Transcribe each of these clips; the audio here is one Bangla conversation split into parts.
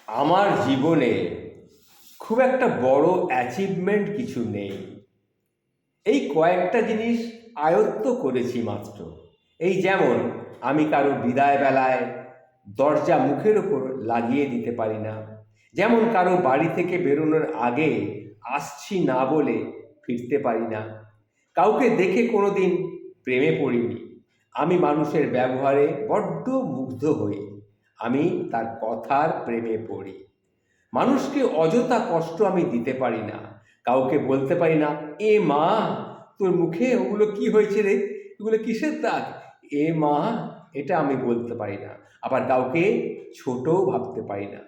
আমার জীবনে খুব একটা বড় অ্যাচিভমেন্ট কিছু নেই। এই কয়েকটা জিনিস আয়ত্ত করেছি মাত্র। এই যেমন আমি কারো বিদায় বেলায় দরজা মুখের ওপর লাগিয়ে দিতে পারি না, যেমন কারো বাড়ি থেকে বেরোনোর আগে আসছি না বলে ফিরতে পারি না, কাউকে দেখে কোনো দিন প্রেমে পড়িনি। আমি মানুষের ব্যবহারে বড্ড মুগ্ধ হই, আমি তার কথার প্রেমে পড়ি। মানুষকে অযথা কষ্ট আমি দিতে পারি না, কাউকে বলতে পারি না, এ মা তোর মুখে ওগুলো কি হয়েছে রে, এগুলো কিসের দাগ, এ মা, এটা আমি বলতে পারি না। আবার কাউকে ছোটও ভাবতে পারি না।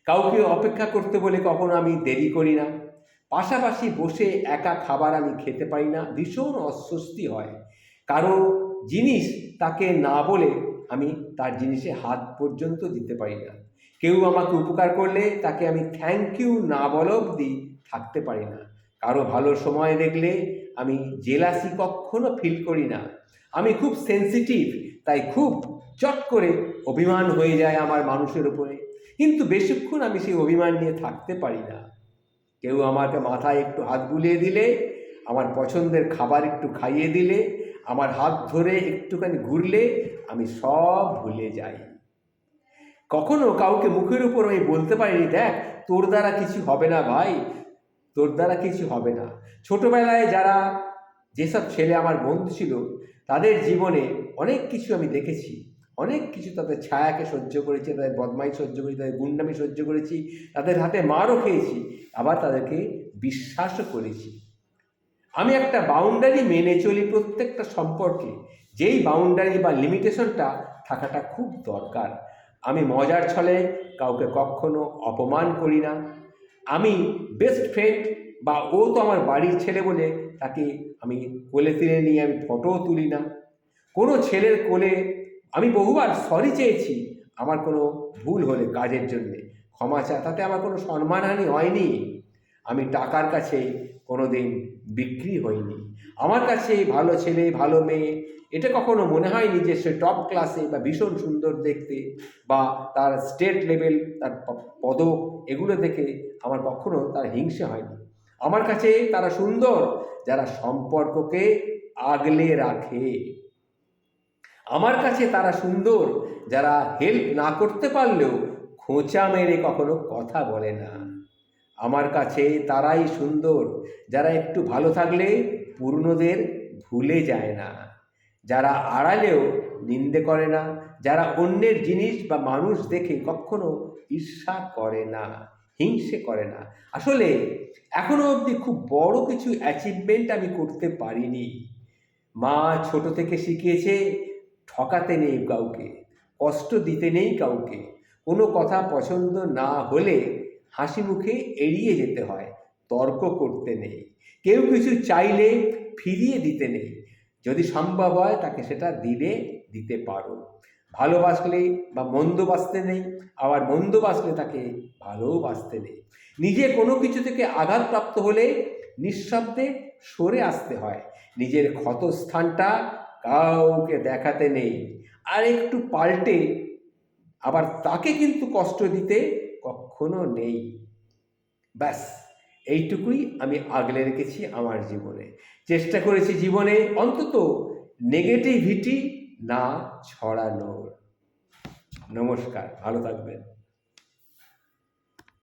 কাউকে অপেক্ষা করতে বলে কখনো আমি দেরি করি না। পাশাপাশি বসে একা খাবার আমি খেতে পারি না, ভীষণ অস্বস্তি হয়। কারো জিনিস তাকে না বলে আমি তার জিনিসে হাত পর্যন্ত দিতে পারি না। কেউ আমাকে উপকার করলে তাকে আমি থ্যাংক ইউ না বলা অবধি থাকতে পারি না। কারো ভালো সময় দেখলে আমি জেলাসি কখনো ফিল করি না। আমি খুব সেন্সিটিভ, তাই খুব চট করে অভিমান হয়ে যায় আমার মানুষের উপরে, কিন্তু বেশিক্ষণ আমি সেই অভিমান নিয়ে থাকতে পারি না। কেউ আমাকে মাথায় একটু হাত বুলিয়ে দিলে, আমার পছন্দের খাবার একটু খাইয়ে দিলে, আমার হাত ধরে একটুখানি ঘুরলে আমি সব ভুলে যাই। কখনো কাউকে মুখের উপর আমি বলতে পারিনি, দেখ তোর দ্বারা কিছু হবে না ভাই, তোর দ্বারা কিছু হবে না। ছোটবেলায় যারা যেসব ছেলে আমার বন্ধু ছিল, তাদের জীবনে অনেক কিছু আমি দেখেছি, অনেক কিছু তাদের ছায়াকে সহ্য করেছি, তাদের বদমাই সহ্য করেছি, তাদের গুন্ডামি সহ্য করেছি, তাদের হাতে মারও খেয়েছি, আবার তাদেরকে বিশ্বাসও করেছি। আমি একটা বাউন্ডারি মেনে চলি প্রত্যেকটা সম্পর্কে, যেই বাউন্ডারি বা লিমিটেশনটা থাকাটা খুব দরকার। আমি মজার ছলে কাউকে কখনো অপমান করি না। আমি বেস্ট ফ্রেন্ড বা ও তো আমার বাড়ির ছেলে বলে তাকে আমি কোলে তুলে নিয়ে আমি ফটোও তুলি না। কোনো ছেলের কোলে আমি বহুবার সরি চেয়েছি, আমার কোনো ভুল হলে কাজের জন্যে ক্ষমা চা, তাতে আমার কোনো সম্মানহানি হয়নি। আমি টাকার কাছে কোনো দিন বিক্রি হইনি। আমার কাছে ভালো ছেলে ভালো মেয়ে এটা কখনো মনে হয়নি যে সে টপ ক্লাসে বা ভীষণ সুন্দর দেখতে বা তার স্টেট লেভেল, তার পদক, এগুলো দেখে আমার কখনো তার হিংসে হয়নি। আমার কাছে তারা সুন্দর যারা সম্পর্ককে আগলে রাখে। আমার কাছে তারা সুন্দর যারা হেল্প না করতে পারলেও খোঁচা মেরে কখনো কথা বলে না। আমার কাছে তারাই সুন্দর যারা একটু ভালো থাকলে পুরনোদের ভুলে যায় না, যারা আড়ালেও নিন্দে করে না, যারা অন্যের জিনিস বা মানুষ দেখে কখনো ঈর্ষা করে না, হিংসে করে না। আসলে এখনো অবধি খুব বড় কিছু অ্যাচিভমেন্ট আমি করতে পারিনি। মা ছোট থেকে শিখিয়েছে ঠকাতে নেই কাউকে, কষ্ট দিতে নেই কাউকে, কোনো কথা পছন্দ না হলে হাসি মুখে এড়িয়ে যেতে হয়, তর্ক করতে নেই, কেউ কিছু চাইলে ফিরিয়ে দিতে নেই, যদি সম্ভব হয় তাকে সেটা দিলে দিতে পারো। ভালোবাসলে বা মন্দবাসতে নেই, আবার মন্দবাসলে তাকে ভালোবাসতে নেই। নিজে কোনো কিছু থেকে আঘাতপ্রাপ্ত হলে নিঃশব্দে সরে আসতে হয়, নিজের ক্ষতস্থানটা কাউকে দেখাতে নেই, আর একটু পাল্টে আবার তাকে কিন্তু কষ্ট দিতে কখনো নেই। ব্যাস এইটুকুই আমি আগলে রেখেছি আমার জীবনে। চেষ্টা করেছি জীবনে অন্তত নেগেটিভিটি না ছড়ানোর। নমস্কার, ভালো থাকবেন।